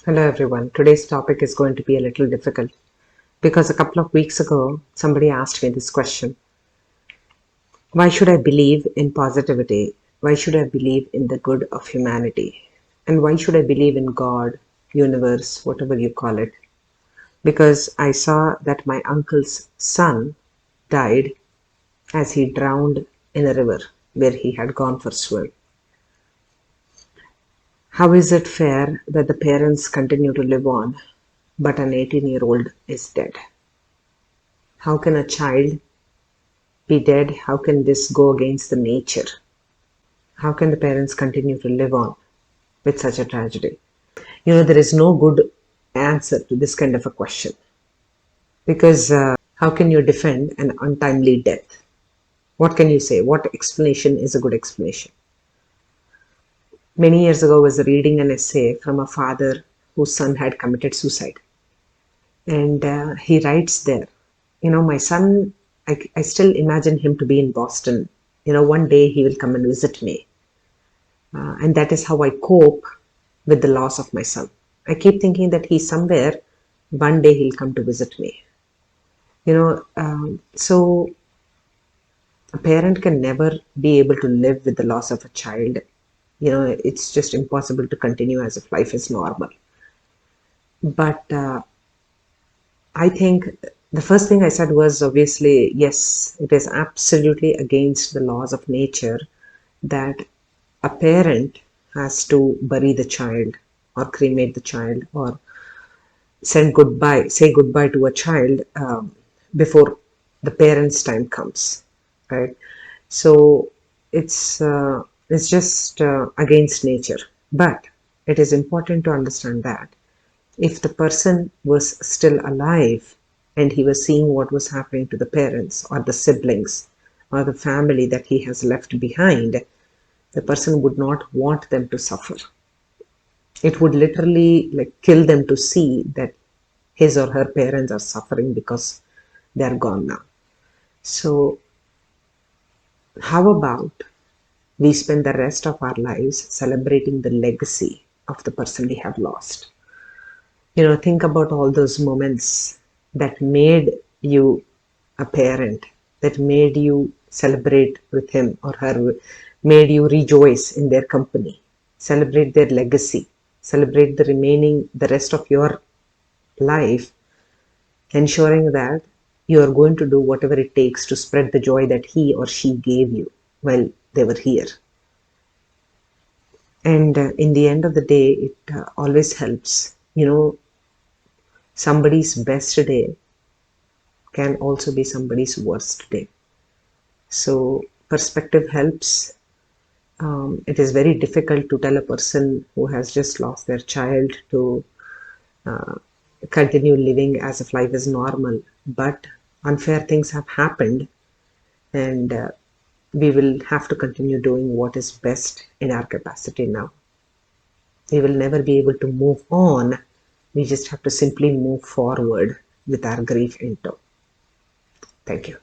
Hello everyone. Today's topic is going to be a little difficult because a couple of weeks ago somebody asked me this question. Why should I believe in positivity? Why should I believe in the good of humanity? And why should I believe in God, universe, whatever you call it? Because I saw that my uncle's son died as he drowned in a river where he had gone for swim. How is it fair that the parents continue to live on but an 18-year-old is dead? How can a child be dead? How can this go against the nature? How can the parents continue to live on with such a tragedy? There is no good answer to this kind of a question because how can you defend an untimely death? What can you say? What explanation is a good explanation? Many years ago, I was reading an essay from a father whose son had committed suicide. And he writes there, my son, I still imagine him to be in Boston. One day he will come and visit me. And that is how I cope with the loss of my son. I keep thinking that he's somewhere, one day he'll come to visit me. So a parent can never be able to live with the loss of a child. It's just impossible to continue as if life is normal. But I think the first thing I said was obviously, yes, it is absolutely against the laws of nature that a parent has to bury the child or cremate the child or say goodbye to a child before the parent's time comes, right? So it's just against nature. But it is important to understand that if the person was still alive and he was seeing what was happening to the parents or the siblings or the family that he has left behind, the person would not want them to suffer. It would literally like kill them to see that his or her parents are suffering because they're gone now. So how about we spend the rest of our lives celebrating the legacy of the person we have lost? Think about all those moments that made you a parent, that made you celebrate with him or her, made you rejoice in their company, celebrate their legacy, celebrate the rest of your life, ensuring that you are going to do whatever it takes to spread the joy that he or she gave you while they were here. And in the end of the day, it always helps. Somebody's best day can also be somebody's worst day. So perspective helps. It is very difficult to tell a person who has just lost their child to uh, continue living as if life is normal. But unfair things have happened, and we will have to continue doing what is best in our capacity now. We will never be able to move on. We just have to simply move forward with our grief in tow. Thank you.